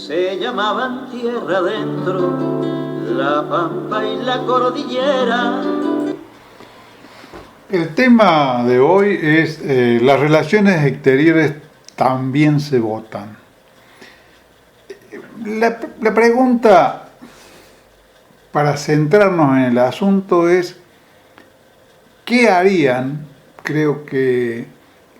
se llamaban tierra adentro, la pampa y la cordillera. El tema de hoy es las relaciones exteriores también se votan. La pregunta para centrarnos en el asunto es ¿qué harían? Creo que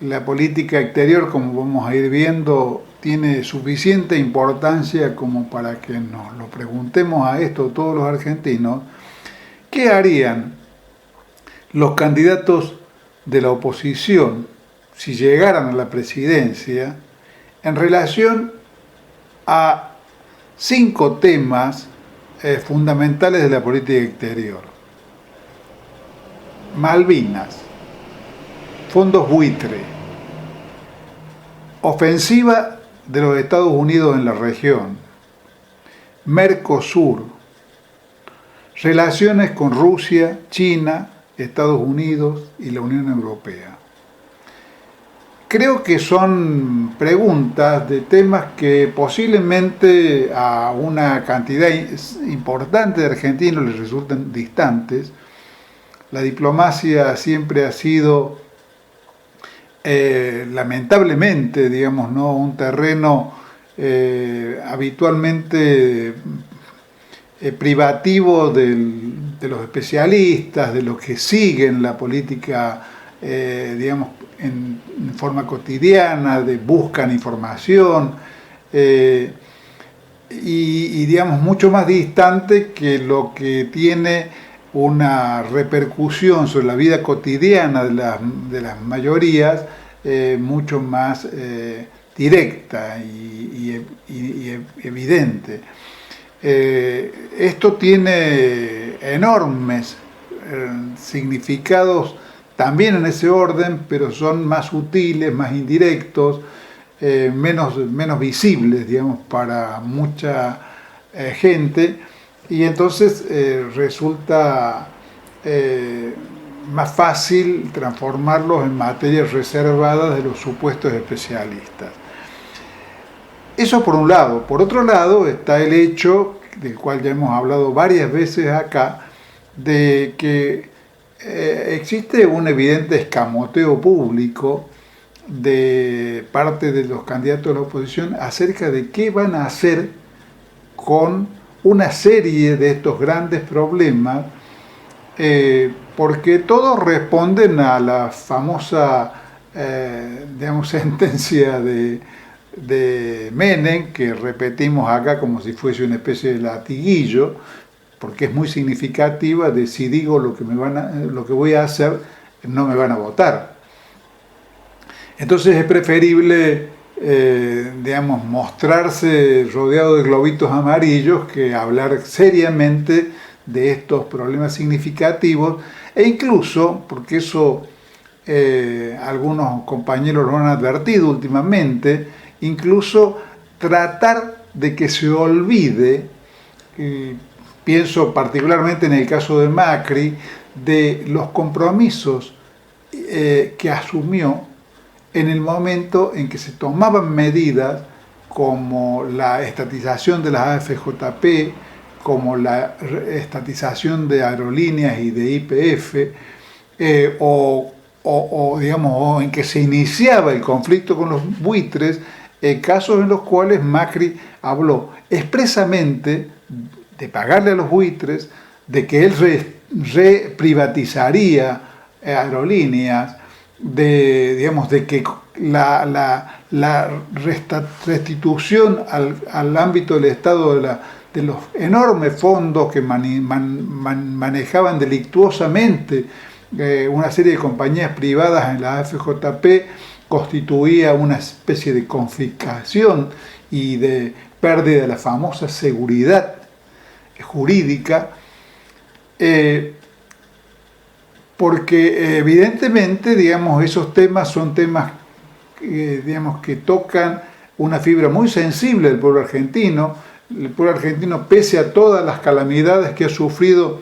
la política exterior, como vamos a ir viendo, tiene suficiente importancia como para que nos lo preguntemos a esto todos los argentinos. ¿Qué harían los candidatos de la oposición si llegaran a la presidencia en relación a 5 temas fundamentales de la política exterior? Malvinas, fondos buitre, ofensiva de los Estados Unidos en la región, Mercosur, relaciones con Rusia, China, Estados Unidos y la Unión Europea. Creo que son preguntas de temas que posiblemente a una cantidad importante de argentinos les resultan distantes. La diplomacia siempre ha sido, lamentablemente, digamos, ¿no?, un terreno habitualmente privativo de los especialistas, de los que siguen la política, digamos, en forma cotidiana, buscan información, y digamos, mucho más distante que lo que tiene una repercusión sobre la vida cotidiana de las mayorías, mucho más directa y evidente. Esto tiene enormes significados también en ese orden, pero son más sutiles, más indirectos, menos visibles, digamos, para mucha gente, y entonces resulta más fácil transformarlos en materias reservadas de los supuestos especialistas. Eso por un lado. Por otro lado está el hecho, del cual ya hemos hablado varias veces acá, de que existe un evidente escamoteo público de parte de los candidatos de la oposición acerca de qué van a hacer con una serie de estos grandes problemas, porque todos responden a la famosa digamos, sentencia de Menem, que repetimos acá como si fuese una especie de latiguillo, porque es muy significativa de si digo lo que voy a hacer, no me van a votar. Entonces es preferible, digamos, mostrarse rodeado de globitos amarillos que hablar seriamente de estos problemas significativos, e incluso, porque eso algunos compañeros lo han advertido últimamente, incluso tratar de que se olvide, pienso particularmente en el caso de Macri, de los compromisos que asumió en el momento en que se tomaban medidas como la estatización de las AFJP, como la estatización de aerolíneas y de YPF, digamos, en que se iniciaba el conflicto con los buitres, casos en los cuales Macri habló expresamente de pagarle a los buitres, de que él reprivatizaría aerolíneas, de que la restitución al ámbito del Estado de los enormes fondos que manejaban delictuosamente una serie de compañías privadas en la AFJP constituía una especie de confiscación y de pérdida de la famosa seguridad jurídica, porque evidentemente, digamos, esos temas son temas digamos, que tocan una fibra muy sensible del pueblo argentino. El pueblo argentino, pese a todas las calamidades que ha sufrido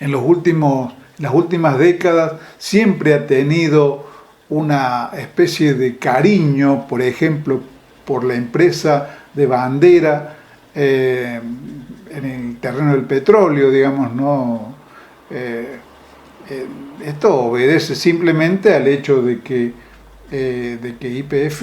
en las últimas décadas, siempre ha tenido una especie de cariño, por ejemplo, por la empresa de bandera en el terreno del petróleo, digamos, no. Esto obedece simplemente al hecho de que YPF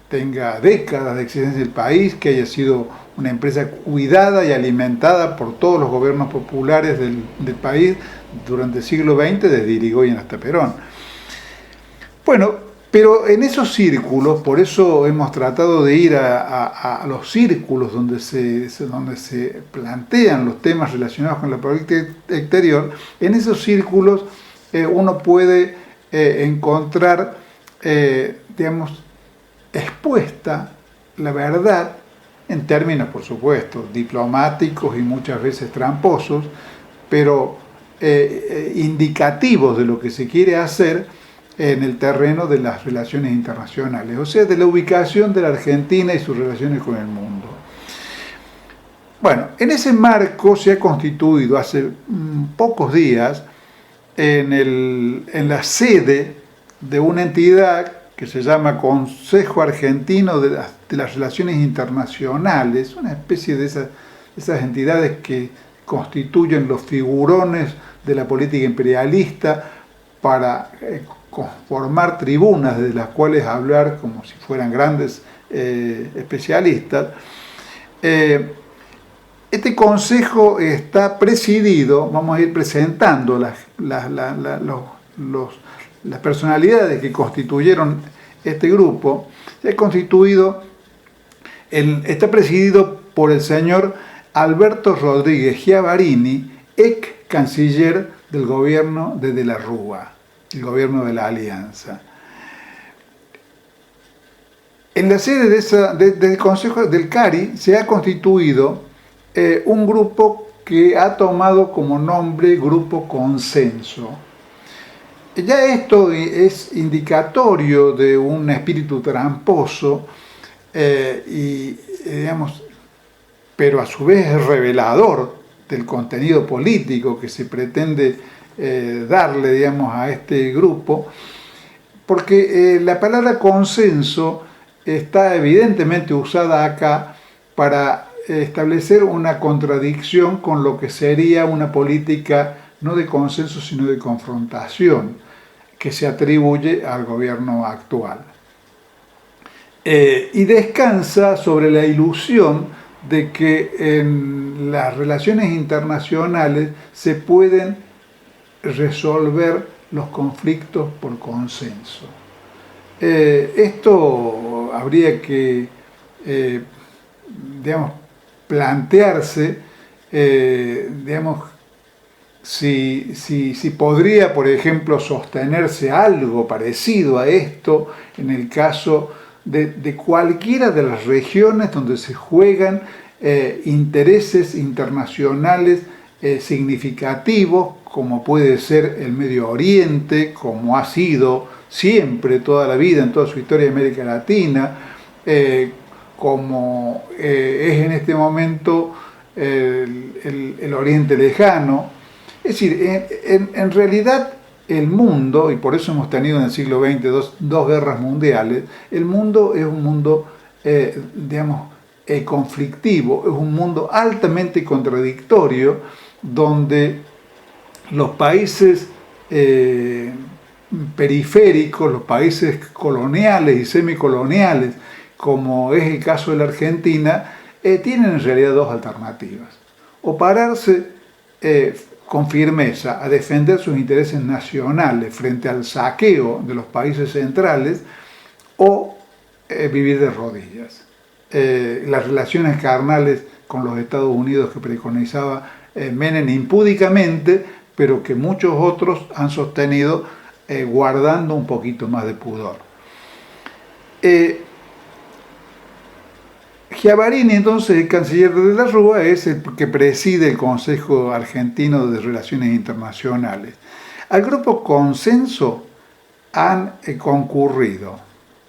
tenga décadas de existencia en el país, que haya sido una empresa cuidada y alimentada por todos los gobiernos populares del país durante el siglo XX, desde Irigoyen hasta Perón. Bueno, pero en esos círculos, por eso hemos tratado de ir a los círculos donde se plantean los temas relacionados con la política exterior. En esos círculos uno puede encontrar, digamos, expuesta la verdad en términos, por supuesto, diplomáticos y muchas veces tramposos, pero indicativos de lo que se quiere hacer en el terreno de las relaciones internacionales, o sea, de la ubicación de la Argentina y sus relaciones con el mundo. Bueno, en ese marco se ha constituido hace pocos días en la sede de una entidad que se llama Consejo Argentino de las Relaciones Internacionales, una especie de esas entidades que constituyen los figurones de la política imperialista para formar tribunas de las cuales hablar como si fueran grandes especialistas. Este consejo está presidido, vamos a ir presentando las personalidades que constituyeron este grupo. Está presidido por el señor Alberto Rodríguez Schiavarini, ex canciller del gobierno de la Rúa, el gobierno de la Alianza. En la sede del Consejo del CARI se ha constituido un grupo que ha tomado como nombre Grupo Consenso. Ya esto es indicatorio de un espíritu tramposo digamos, pero a su vez es revelador del contenido político que se pretende darle, digamos, a este grupo, porque la palabra consenso está evidentemente usada acá para establecer una contradicción con lo que sería una política no de consenso sino de confrontación que se atribuye al gobierno actual. Y descansa sobre la ilusión de que en las relaciones internacionales se pueden resolver los conflictos por consenso. Esto habría que, digamos, plantearse, digamos, si podría, por ejemplo, sostenerse algo parecido a esto en el caso de cualquiera de las regiones donde se juegan intereses internacionales significativos, como puede ser el Medio Oriente, como ha sido siempre, toda la vida, en toda su historia de América Latina, como es en este momento el Oriente Lejano. Es decir, en realidad el mundo, y por eso hemos tenido en el siglo XX dos guerras mundiales, el mundo es un mundo, digamos, conflictivo, es un mundo altamente contradictorio, donde los países periféricos, los países coloniales y semicoloniales, como es el caso de la Argentina, tienen en realidad dos alternativas: o pararse con firmeza a defender sus intereses nacionales frente al saqueo de los países centrales, o vivir de rodillas. Las relaciones carnales con los Estados Unidos que preconizaba Menem impúdicamente, pero que muchos otros han sostenido guardando un poquito más de pudor. Schiavarini, entonces, el canciller de la Rúa, es el que preside el Consejo Argentino de Relaciones Internacionales. Al grupo Consenso han concurrido.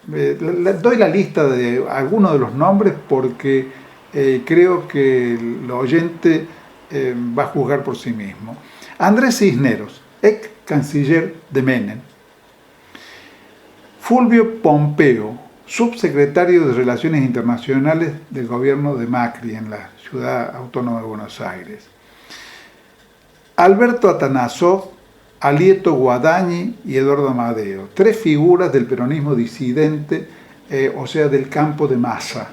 Doy la lista de algunos de los nombres porque creo que el oyente va a juzgar por sí mismo. Andrés Cisneros, ex canciller de Menem. Fulvio Pompeo, subsecretario de Relaciones Internacionales del gobierno de Macri en la Ciudad Autónoma de Buenos Aires. Alberto Atanasov, Alieto Guadagni y Eduardo Amadeo, 3 figuras del peronismo disidente, o sea, del campo de Massa.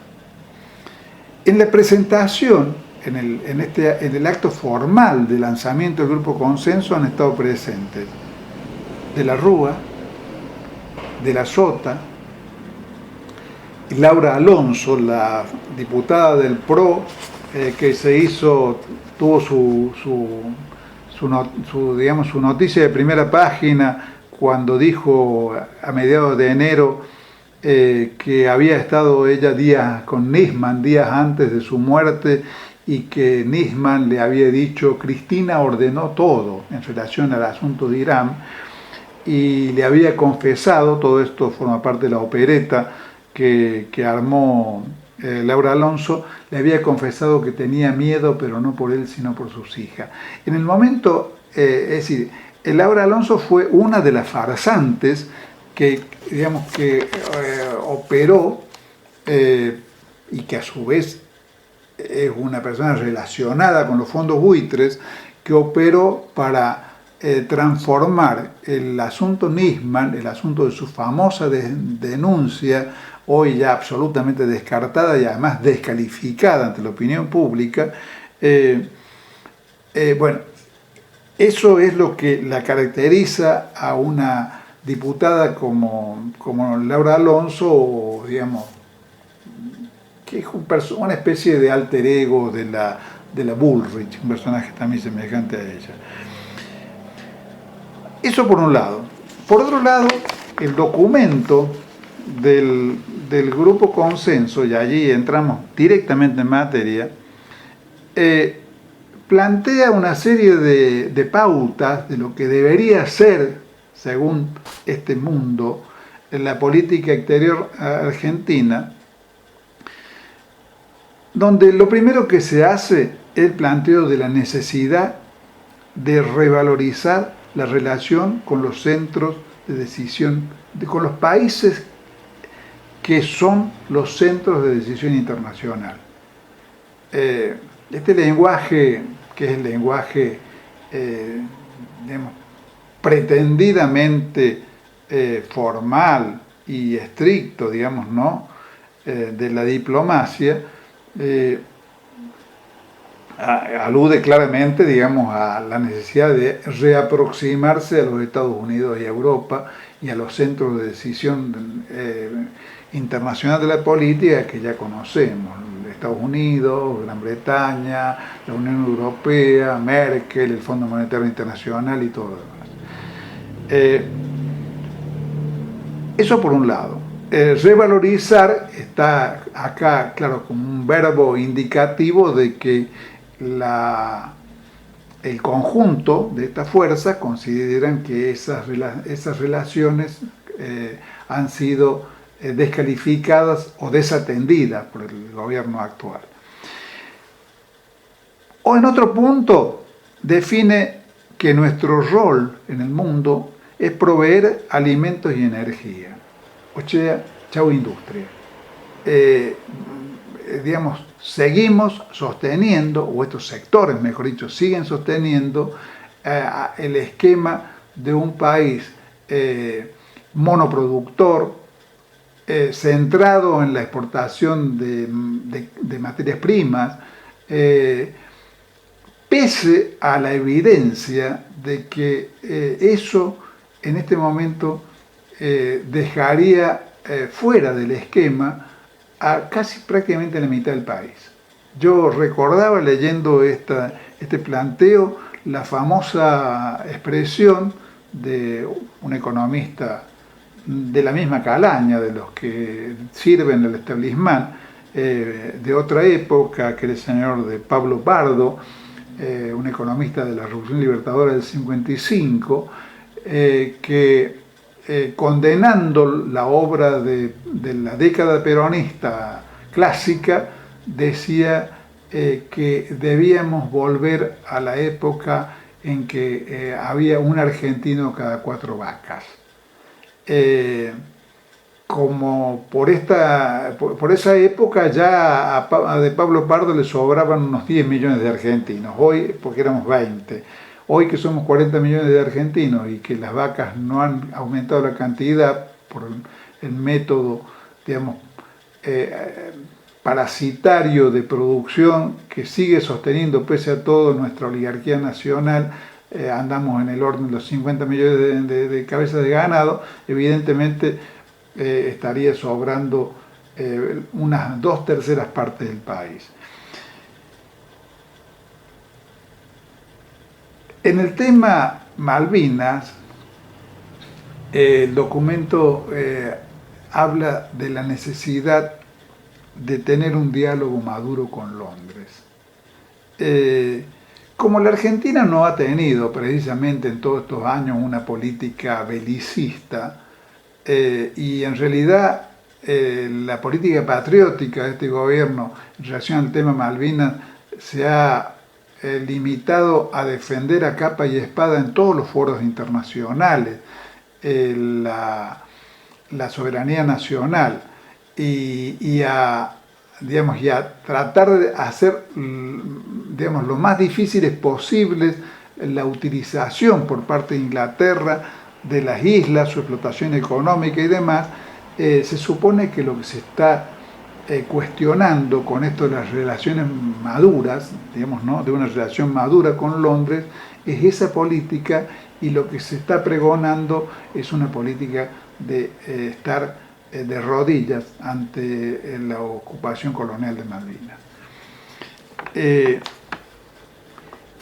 En la presentación, en el acto formal de lanzamiento del Grupo Consenso han estado presentes de la Rúa, de la Sota, Laura Alonso, la diputada del PRO, que tuvo su noticia de primera página cuando dijo a mediados de enero que había estado ella con Nisman días antes de su muerte y que Nisman le había dicho: Cristina ordenó todo en relación al asunto de Irán, y le había confesado, todo esto forma parte de la opereta que armó Laura Alonso, le había confesado que tenía miedo, pero no por él, sino por sus hijas. En el momento, es decir, Laura Alonso fue una de las farsantes que operó, y que a su vez es una persona relacionada con los fondos buitres, que operó para transformar el asunto Nisman, el asunto de su famosa denuncia, hoy ya absolutamente descartada y además descalificada ante la opinión pública. Bueno, eso es lo que la caracteriza a una diputada como Laura Alonso, o, digamos, que es una especie de alter ego de la Bullrich, un personaje también semejante a ella. Eso por un lado. Por otro lado, el documento del Grupo Consenso, y allí entramos directamente en materia, plantea una serie de pautas de lo que debería ser, según este mundo, la política exterior argentina, donde lo primero que se hace es el planteo de la necesidad de revalorizar la relación con los centros de decisión, con los países que son los centros de decisión internacional. Este lenguaje, que es el lenguaje pretendidamente formal y estricto, digamos, ¿no?, de la diplomacia, alude claramente, digamos, a la necesidad de reaproximarse a los Estados Unidos y a Europa y a los centros de decisión internacional de la política que ya conocemos: Estados Unidos, Gran Bretaña, la Unión Europea, Merkel, el Fondo Monetario Internacional y todo lo demás. Eso por un lado. Revalorizar está acá, claro, como un verbo indicativo de que el conjunto de estas fuerzas consideran que esas relaciones han sido descalificadas o desatendidas por el gobierno actual. O en otro punto, define que nuestro rol en el mundo es proveer alimentos y energía. O sea, chau industria. Digamos, seguimos sosteniendo, o estos sectores, mejor dicho, siguen sosteniendo el esquema de un país monoproductor, centrado en la exportación de materias primas, pese a la evidencia de que eso en este momento dejaría fuera del esquema a casi prácticamente la mitad del país. Yo recordaba, leyendo este planteo, la famosa expresión de un economista de la misma calaña, de los que sirven el establishment, de otra época, que era el señor de Pablo Pardo, un economista de la Revolución Libertadora del 55, que condenando la obra de la década peronista clásica, decía que debíamos volver a la época en que había un argentino cada 4 vacas. como por esa época ya de Pablo Pardo le sobraban unos 10 millones de argentinos, hoy porque éramos 20, hoy que somos 40 millones de argentinos y que las vacas no han aumentado la cantidad por el método, digamos, parasitario de producción que sigue sosteniendo pese a todo nuestra oligarquía nacional, andamos en el orden de los 50 millones de cabezas de ganado, evidentemente estaría sobrando unas 2/3 partes del país. En el tema Malvinas, el documento habla de la necesidad de tener un diálogo maduro con Londres. Como la Argentina no ha tenido precisamente en todos estos años una política belicista, y en realidad la política patriótica de este gobierno en relación al tema Malvinas se ha limitado a defender a capa y espada en todos los foros internacionales la soberanía nacional y a tratar de hacer, digamos, lo más difíciles posibles la utilización por parte de Inglaterra de las islas, su explotación económica y demás. Se supone que lo que se está cuestionando con esto de las relaciones maduras, digamos, ¿no?, de una relación madura con Londres, es esa política, y lo que se está pregonando es una política de estar de rodillas ante la ocupación colonial de Malvinas.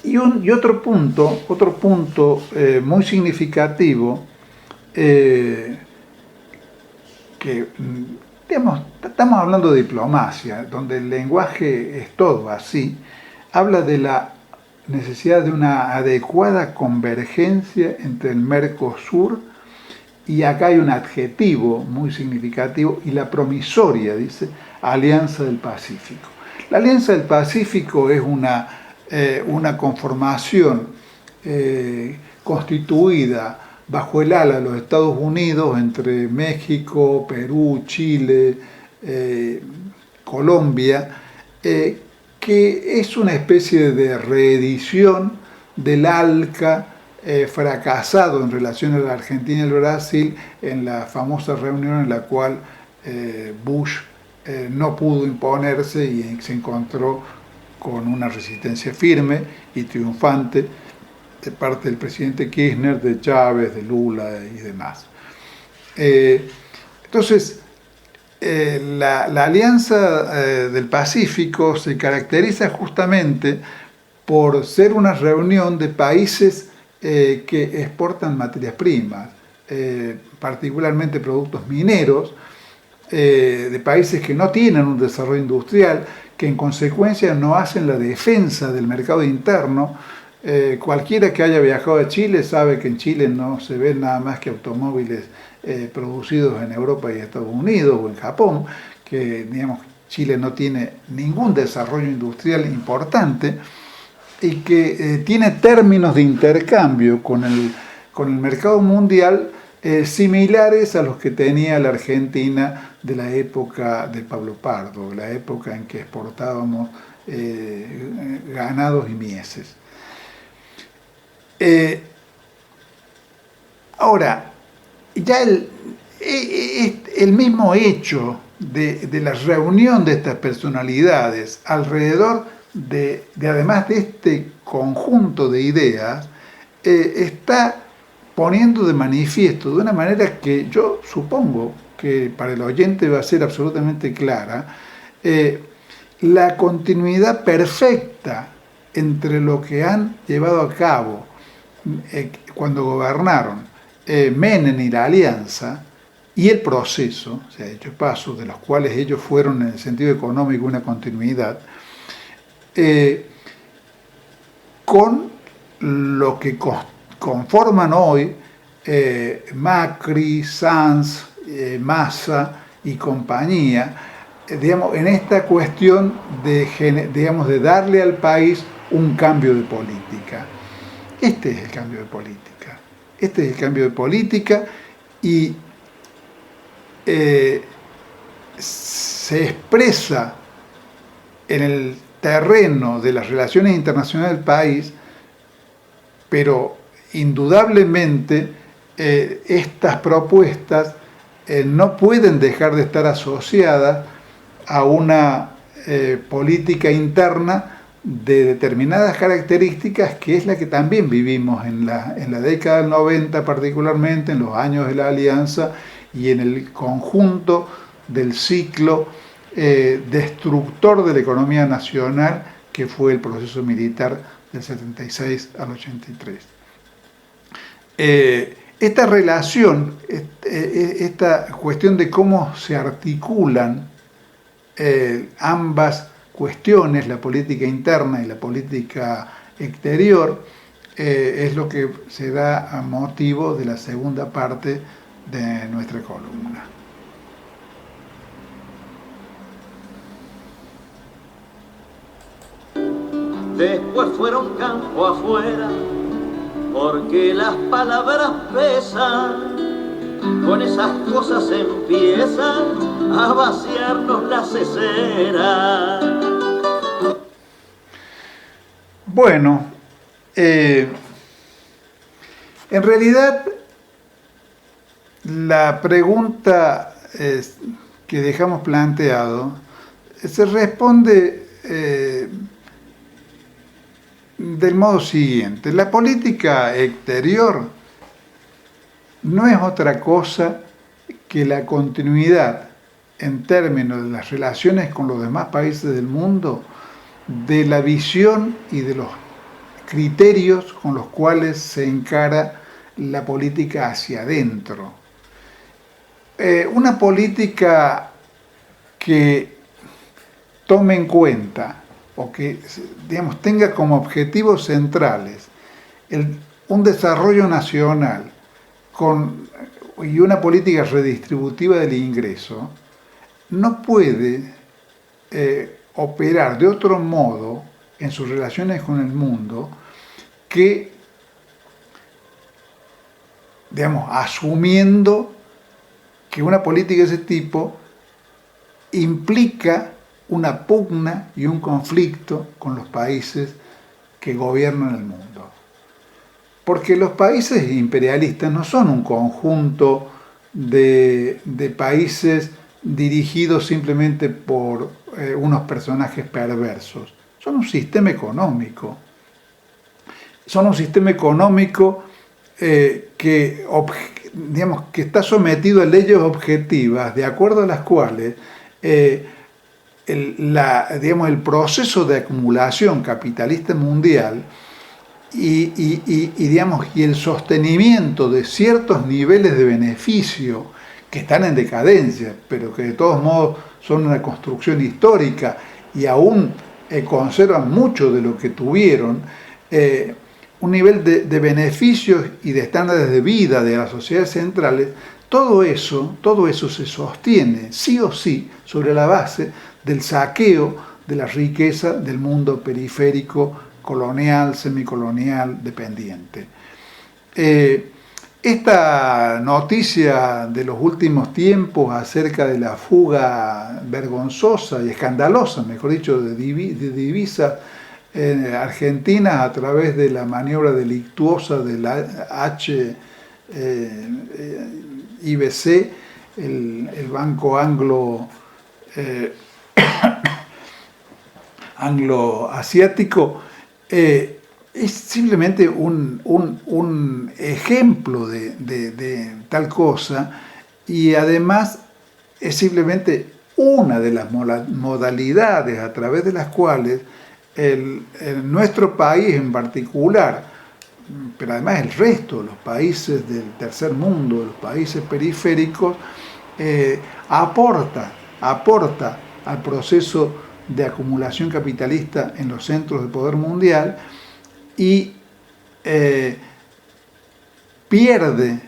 Y otro punto muy significativo, que, digamos, estamos hablando de diplomacia, donde el lenguaje es todo así, habla de la necesidad de una adecuada convergencia entre el Mercosur, y acá hay un adjetivo muy significativo, y la promisoria, dice, Alianza del Pacífico. La Alianza del Pacífico es una conformación constituida bajo el ala de los Estados Unidos entre México, Perú, Chile, Colombia, que es una especie de reedición del ALCA fracasado en relación a la Argentina y el Brasil en la famosa reunión en la cual Bush no pudo imponerse y se encontró con una resistencia firme y triunfante de parte del presidente Kirchner, de Chávez, de Lula y demás. Entonces, la Alianza del Pacífico se caracteriza justamente por ser una reunión de países que exportan materias primas, particularmente productos mineros, de países que no tienen un desarrollo industrial, que en consecuencia no hacen la defensa del mercado interno. Cualquiera que haya viajado a Chile sabe que en Chile no se ven nada más que automóviles producidos en Europa y Estados Unidos o en Japón, que, digamos, Chile no tiene ningún desarrollo industrial importante y que tiene términos de intercambio con el mercado mundial similares a los que tenía la Argentina de la época de Pablo Pardo, la época en que exportábamos ganados y mieses. Ahora, ya el mismo hecho de la reunión de estas personalidades alrededor de además de este conjunto de ideas, está poniendo de manifiesto de una manera que yo supongo que para el oyente va a ser absolutamente clara, la continuidad perfecta entre lo que han llevado a cabo cuando gobernaron Menem y la Alianza y el proceso, se ha hecho paso, de los cuales ellos fueron en el sentido económico una continuidad, con lo que conforman hoy Macri, Sanz, Massa y compañía, digamos, en esta cuestión de darle al país un cambio de política. Este es el cambio de política. Este es el cambio de política, y se expresa en el terreno de las relaciones internacionales del país, pero indudablemente estas propuestas no pueden dejar de estar asociadas a una política interna de determinadas características, que es la que también vivimos en la década del 90, particularmente en los años de la Alianza y en el conjunto del ciclo destructor de la economía nacional que fue el proceso militar del 76 al 83. Esta relación, esta cuestión de cómo se articulan ambas cuestiones, la política interna y la política exterior, es lo que se da a motivo de la segunda parte de nuestra columna. Después fueron campo afuera, porque las palabras pesan, con esas cosas empiezan a vaciarnos la cesera. Bueno, en realidad la pregunta que dejamos planteado se responde del modo siguiente: la política exterior no es otra cosa que la continuidad en términos de las relaciones con los demás países del mundo de la visión y de los criterios con los cuales se encara la política hacia adentro. Una política que tome en cuenta o que, digamos, tenga como objetivos centrales un desarrollo nacional y una política redistributiva del ingreso, no puede operar de otro modo en sus relaciones con el mundo que, digamos, asumiendo que una política de ese tipo implica una pugna y un conflicto con los países que gobiernan el mundo. Porque los países imperialistas no son un conjunto de países dirigidos simplemente por unos personajes perversos. Son un sistema económico. Son un sistema económico que está sometido a leyes objetivas, de acuerdo a las cuales el proceso de acumulación capitalista mundial y el sostenimiento de ciertos niveles de beneficio que están en decadencia, pero que de todos modos son una construcción histórica y aún conservan mucho de lo que tuvieron, un nivel de beneficios y de estándares de vida de las sociedades centrales, todo eso se sostiene sí o sí sobre la base del saqueo de la riqueza del mundo periférico, colonial, semicolonial, dependiente. Esta noticia de los últimos tiempos acerca de la fuga vergonzosa y escandalosa, mejor dicho, de divisas argentinas a través de la maniobra delictuosa de la HIBC, el banco anglo-asiático, es simplemente un ejemplo de tal cosa, y además es simplemente una de las modalidades a través de las cuales nuestro país en particular, pero además el resto de los países del tercer mundo, de los países periféricos, aporta al proceso de acumulación capitalista en los centros de poder mundial y pierde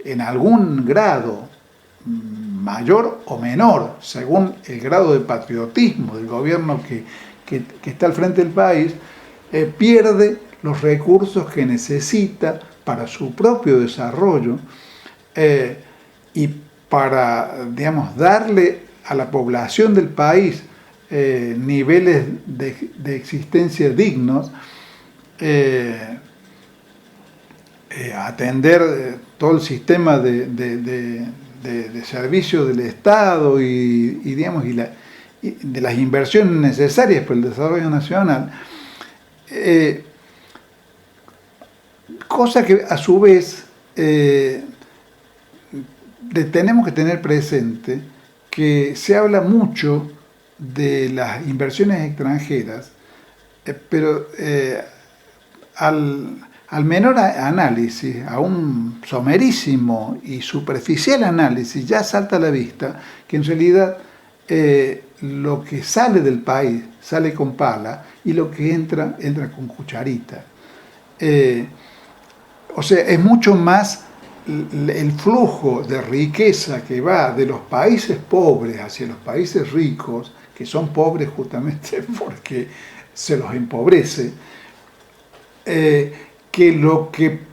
en algún grado mayor o menor, según el grado de patriotismo del gobierno que está al frente del país, pierde los recursos que necesita para su propio desarrollo y para, digamos, darle a la población del país niveles de existencia dignos, atender todo el sistema de servicios del Estado digamos, y de las inversiones necesarias para el desarrollo nacional, cosa que a su vez tenemos que tener presente que se habla mucho de las inversiones extranjeras, pero al menor análisis, a un somerísimo y superficial análisis, ya salta a la vista que en realidad lo que sale del país sale con pala y lo que entra con cucharita. O sea, es mucho más el flujo de riqueza que va de los países pobres hacia los países ricos, que son pobres justamente porque se los empobrece, que lo que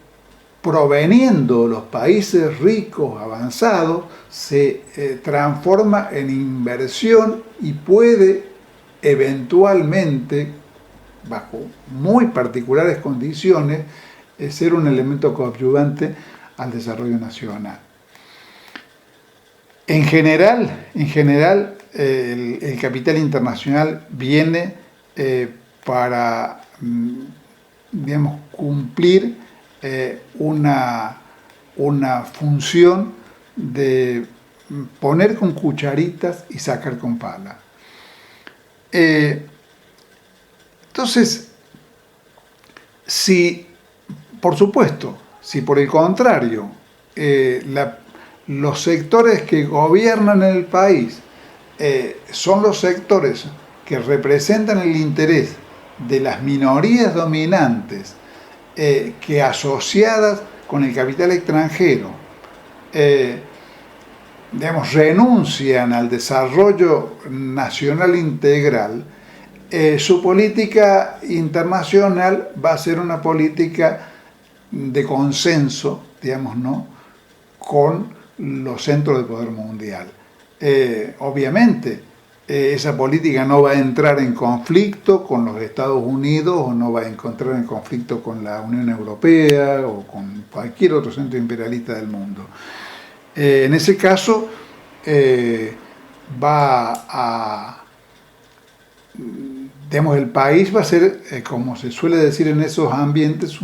proveniendo de los países ricos, avanzados, se transforma en inversión y puede eventualmente, bajo muy particulares condiciones, ser un elemento coadyuvante al desarrollo nacional. En general, el capital internacional viene para, digamos, cumplir una función de poner con cucharitas y sacar con pala. Entonces, por supuesto, si por el contrario los sectores que gobiernan el país son los sectores que representan el interés de las minorías dominantes, que asociadas con el capital extranjero, digamos, renuncian al desarrollo nacional integral, su política internacional va a ser una política de consenso, digamos, ¿no?, con los centros de poder mundial. Obviamente, esa política no va a entrar en conflicto con los Estados Unidos o no va a entrar en conflicto con la Unión Europea o con cualquier otro centro imperialista del mundo. En ese caso, digamos, el país va a ser, como se suele decir en esos ambientes,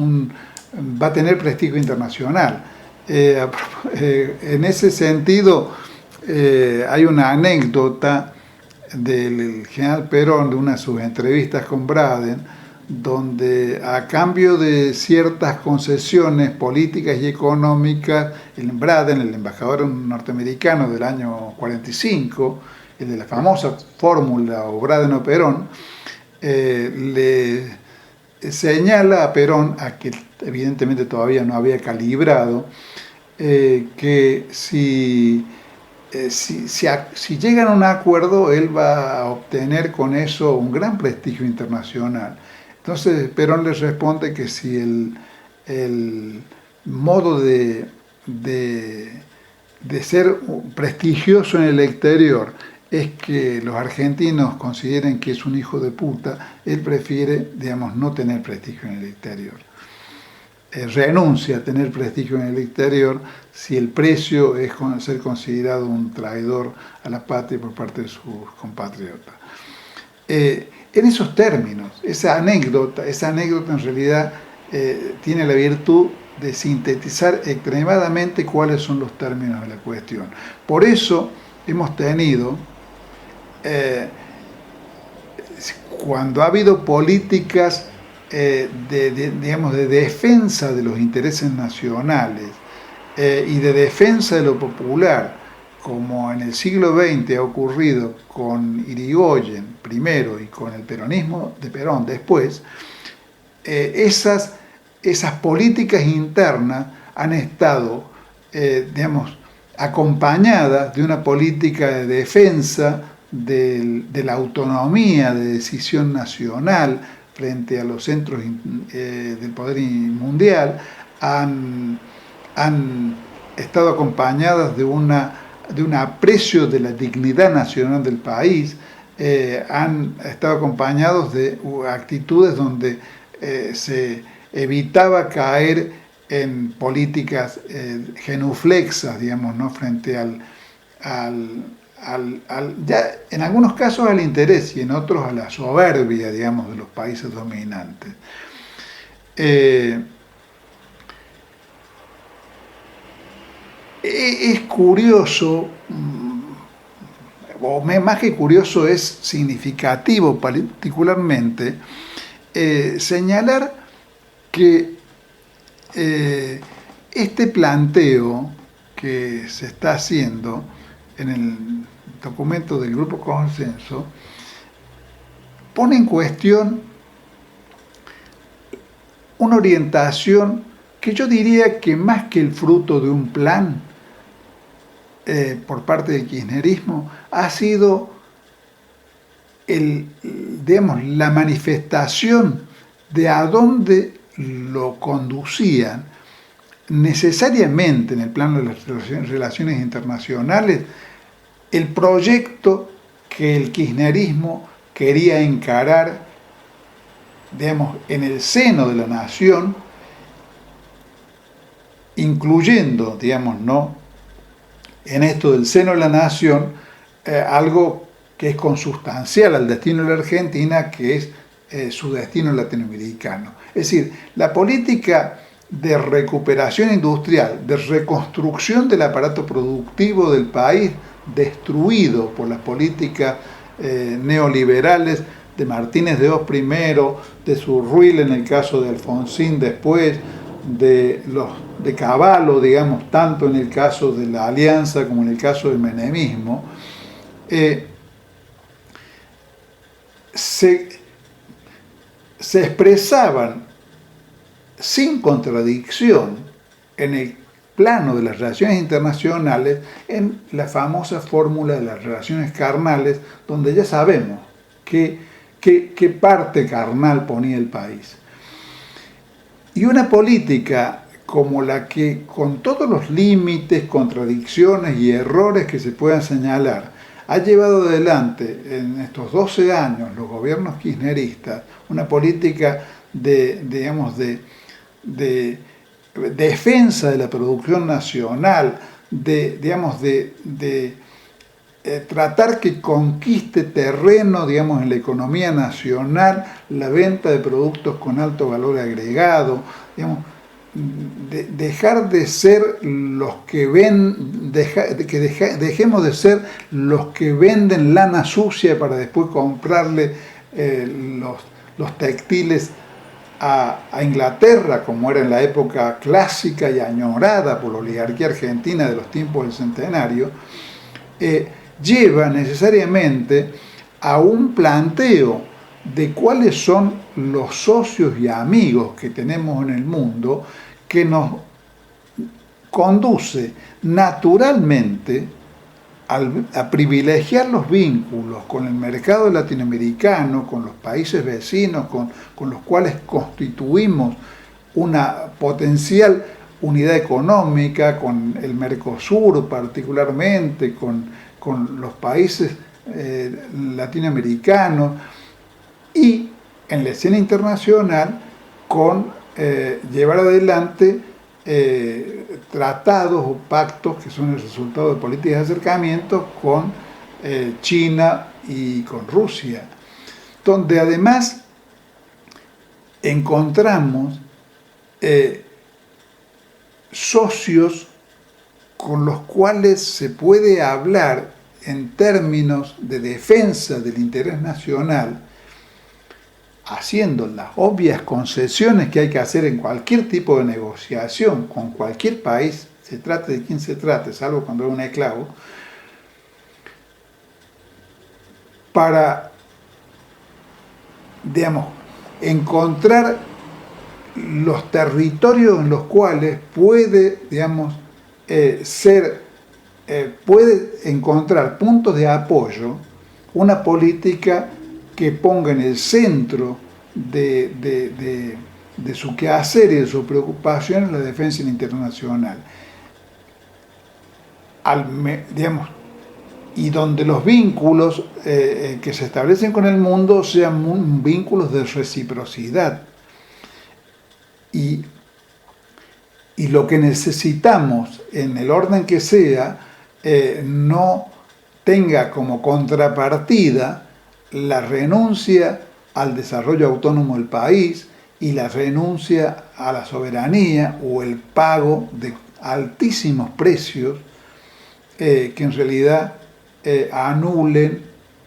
va a tener prestigio internacional. En ese sentido, hay una anécdota del general Perón, de una de sus entrevistas con Braden, donde a cambio de ciertas concesiones políticas y económicas, Braden, el embajador norteamericano del año 45, el de la famosa fórmula o Braden o Perón, le señala a Perón, a que evidentemente todavía no había calibrado, que si llegan a un acuerdo, él va a obtener con eso un gran prestigio internacional. Entonces Perón le responde que si el modo de ser prestigioso en el exterior es que los argentinos consideren que es un hijo de puta, él prefiere, digamos, no tener prestigio en el exterior. Renuncia a tener prestigio en el exterior si el precio es ser considerado un traidor a la patria por parte de sus compatriotas. En esos términos, esa anécdota en realidad tiene la virtud de sintetizar extremadamente cuáles son los términos de la cuestión. Por eso hemos tenido, cuando ha habido políticas digamos, de defensa de los intereses nacionales y de defensa de lo popular, como en el siglo XX ha ocurrido con Irigoyen primero y con el peronismo de Perón después, esas políticas internas han estado, digamos, acompañadas de una política de defensa de la autonomía de decisión nacional frente a los centros del poder mundial, han estado acompañadas de una de un aprecio de la dignidad nacional del país, han estado acompañados de actitudes donde se evitaba caer en políticas genuflexas, digamos, ¿no? Frente ya en algunos casos al interés y en otros a la soberbia, digamos, de los países dominantes. Es curioso, o más que curioso, es significativo particularmente señalar que este planteo que se está haciendo en el documento del Grupo Consenso pone en cuestión una orientación que yo diría que más que el fruto de un plan por parte del kirchnerismo, ha sido digamos, la manifestación de a dónde lo conducían necesariamente en el plano de las relaciones internacionales el proyecto que el kirchnerismo quería encarar, digamos, en el seno de la nación, incluyendo, digamos, ¿no?, en esto del seno de la nación, algo que es consustancial al destino de la Argentina, que es su destino latinoamericano. Es decir, la política de recuperación industrial, de reconstrucción del aparato productivo del país, destruido por las políticas neoliberales de Martínez de Oz primero, de Surruil en el caso de Alfonsín después, de Cavallo, digamos, tanto en el caso de la Alianza como en el caso del menemismo, se expresaban sin contradicción en el plano de las relaciones internacionales en la famosa fórmula de las relaciones carnales, donde ya sabemos qué parte carnal ponía el país. Y una política como la que, con todos los límites, contradicciones y errores que se puedan señalar, ha llevado adelante en estos 12 años los gobiernos kirchneristas, una política digamos, de defensa de la producción nacional, digamos, tratar que conquiste terreno, digamos, en la economía nacional, la venta de productos con alto valor agregado, digamos, dejar de ser los que dejemos de ser los que venden lana sucia para después comprarle los textiles a Inglaterra, como era en la época clásica y añorada por la oligarquía argentina de los tiempos del centenario, lleva necesariamente a un planteo de cuáles son los socios y amigos que tenemos en el mundo, que nos conduce naturalmente a privilegiar los vínculos con el mercado latinoamericano, con los países vecinos, con los cuales constituimos una potencial unidad económica, con el Mercosur particularmente, con los países latinoamericanos, y en la escena internacional con llevar adelante tratados o pactos que son el resultado de políticas de acercamiento con China y con Rusia, donde además encontramos socios con los cuales se puede hablar en términos de defensa del interés nacional, haciendo las obvias concesiones que hay que hacer en cualquier tipo de negociación con cualquier país, se trate de quien se trate, salvo cuando es un esclavo, para, digamos, encontrar los territorios en los cuales puede, digamos, puede encontrar puntos de apoyo una política que ponga en el centro de su quehacer y de su preocupación en la defensa internacional. digamos, y donde los vínculos que se establecen con el mundo sean vínculos de reciprocidad. Y lo que necesitamos, en el orden que sea, no tenga como contrapartida la renuncia al desarrollo autónomo del país y la renuncia a la soberanía o el pago de altísimos precios que en realidad anulen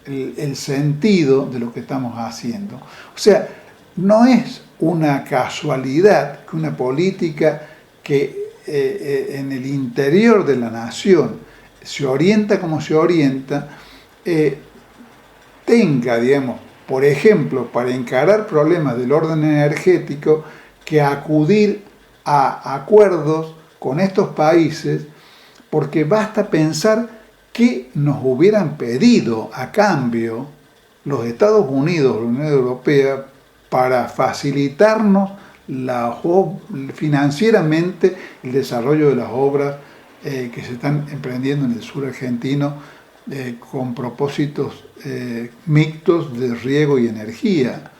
el sentido de lo que estamos haciendo. O sea, no es una casualidad que una política que en el interior de la nación se orienta como se orienta, tenga, digamos, por ejemplo, para encarar problemas del orden energético, que acudir a acuerdos con estos países, porque basta pensar que nos hubieran pedido a cambio los Estados Unidos, la Unión Europea, para facilitarnos financieramente el desarrollo de las obras que se están emprendiendo en el sur argentino con propósitos mixtos de riego y energía.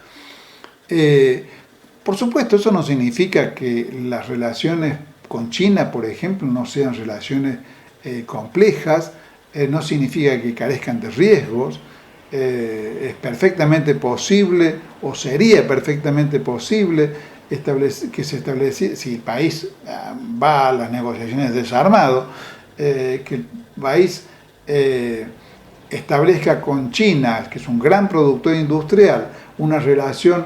Por supuesto, eso no significa que las relaciones con China, por ejemplo, no sean relaciones complejas, no significa que carezcan de riesgos. Es perfectamente posible, o sería perfectamente posible, que se estableciera, si el país va a las negociaciones desarmado, que el país establezca con China, que es un gran productor industrial, una relación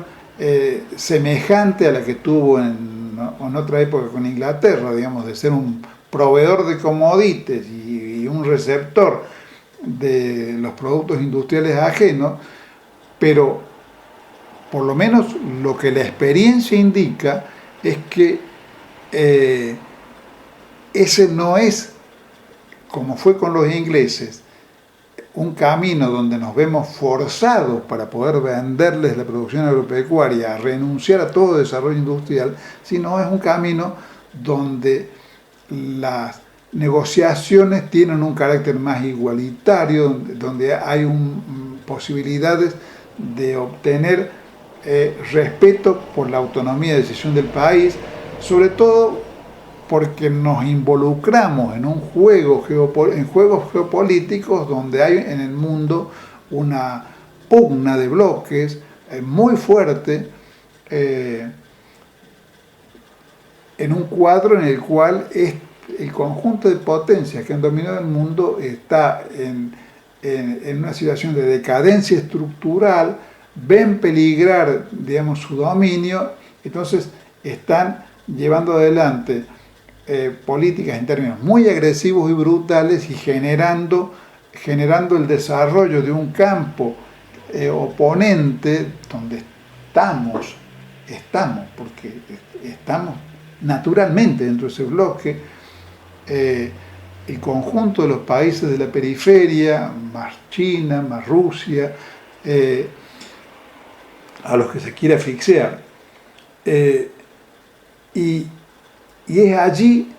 semejante a la que tuvo en otra época con Inglaterra, digamos, de ser un proveedor de commodities y un receptor de los productos industriales ajenos, pero por lo menos lo que la experiencia indica es que ese no es, como fue con los ingleses, un camino donde nos vemos forzados para poder venderles la producción agropecuaria a renunciar a todo desarrollo industrial, sino es un camino donde las negociaciones tienen un carácter más igualitario, donde hay posibilidades de obtener respeto por la autonomía de decisión del país, sobre todo porque nos involucramos en juegos geopolíticos donde hay en el mundo una pugna de bloques muy fuerte, en un cuadro en el cual el conjunto de potencias que han dominado el mundo está en una situación de decadencia estructural, ven peligrar, digamos, su dominio, entonces están llevando adelante políticas en términos muy agresivos y brutales y generando el desarrollo de un campo oponente donde estamos, porque estamos naturalmente dentro de ese bloque, el conjunto de los países de la periferia, más China, más Rusia, a los que se quiere asfixiar. Y es allí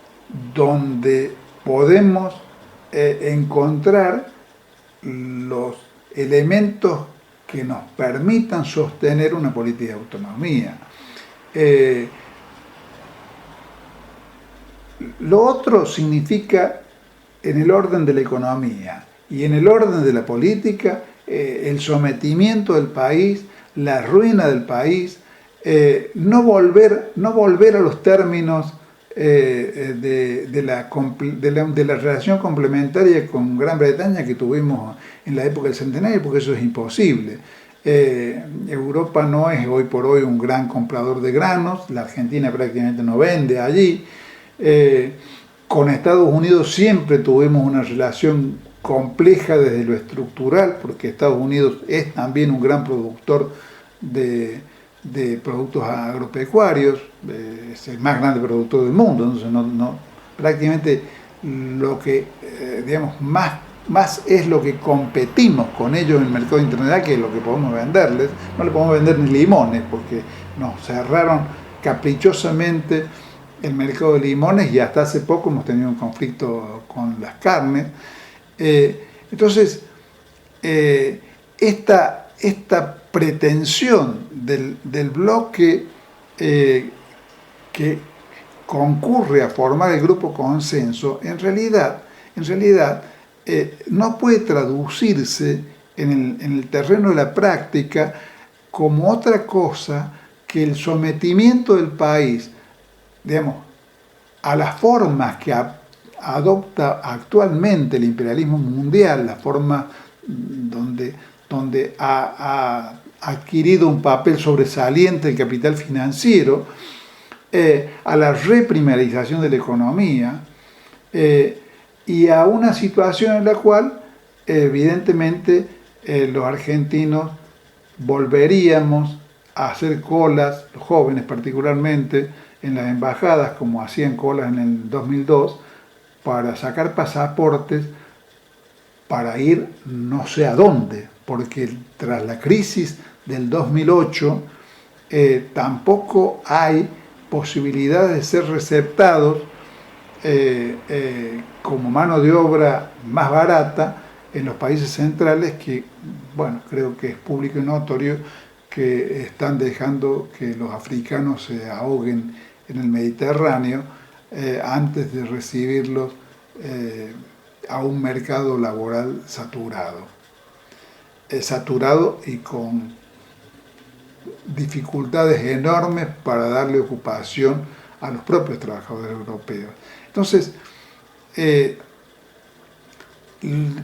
donde podemos encontrar los elementos que nos permitan sostener una política de autonomía. Lo otro significa, en el orden de la economía y en el orden de la política, el sometimiento del país, la ruina del país, no volver a los términos de la relación complementaria con Gran Bretaña que tuvimos en la época del Centenario, porque eso es imposible. Europa no es hoy por hoy un gran comprador de granos, la Argentina prácticamente no vende allí. Con Estados Unidos siempre tuvimos una relación compleja desde lo estructural, porque Estados Unidos es también un gran productor de productos agropecuarios, es el más grande productor del mundo, entonces prácticamente lo que digamos más es lo que competimos con ellos en el mercado internacional que lo que podemos venderles. No le podemos vender ni limones porque nos cerraron caprichosamente el mercado de limones y hasta hace poco hemos tenido un conflicto con las carnes. Entonces, esta pretensión del bloque que concurre a formar el grupo consenso, en realidad no puede traducirse en el terreno de la práctica como otra cosa que el sometimiento del país, digamos, a las formas que adopta actualmente el imperialismo mundial, la forma donde ha adquirido un papel sobresaliente el capital financiero, a la reprimarización de la economía y a una situación en la cual evidentemente los argentinos volveríamos a hacer colas, los jóvenes particularmente, en las embajadas, como hacían colas en el 2002, para sacar pasaportes para ir no sé a dónde, porque tras la crisis del 2008 tampoco hay posibilidad de ser receptados como mano de obra más barata en los países centrales que, bueno, creo que es público y notorio que están dejando que los africanos se ahoguen en el Mediterráneo antes de recibirlos a un mercado laboral saturado. Saturado y con dificultades enormes para darle ocupación a los propios trabajadores europeos. Entonces,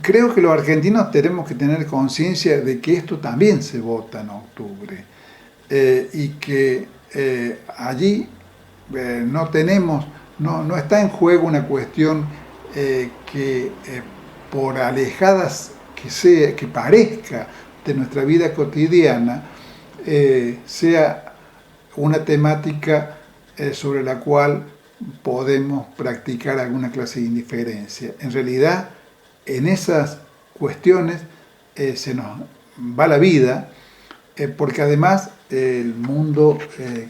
creo que los argentinos tenemos que tener conciencia de que esto también se vota en octubre y que allí no está en juego una cuestión que por alejadas que parezca de nuestra vida cotidiana, sea una temática sobre la cual podemos practicar alguna clase de indiferencia. En realidad, en esas cuestiones se nos va la vida, porque además el mundo,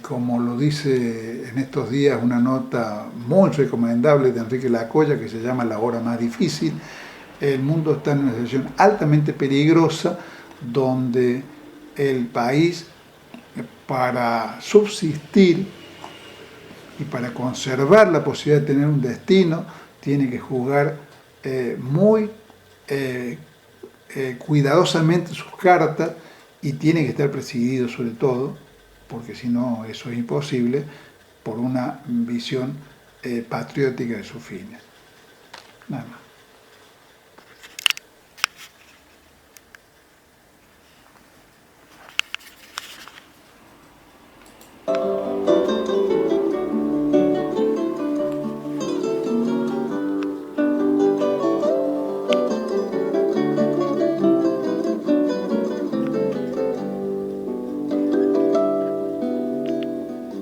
como lo dice en estos días una nota muy recomendable de Enrique Lacoya, que se llama La hora más difícil, el mundo está en una situación altamente peligrosa, donde el país, para subsistir y para conservar la posibilidad de tener un destino, tiene que jugar muy cuidadosamente sus cartas y tiene que estar presidido sobre todo, porque si no eso es imposible, por una visión patriótica de sus fines. Nada más.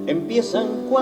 Empiezan cuando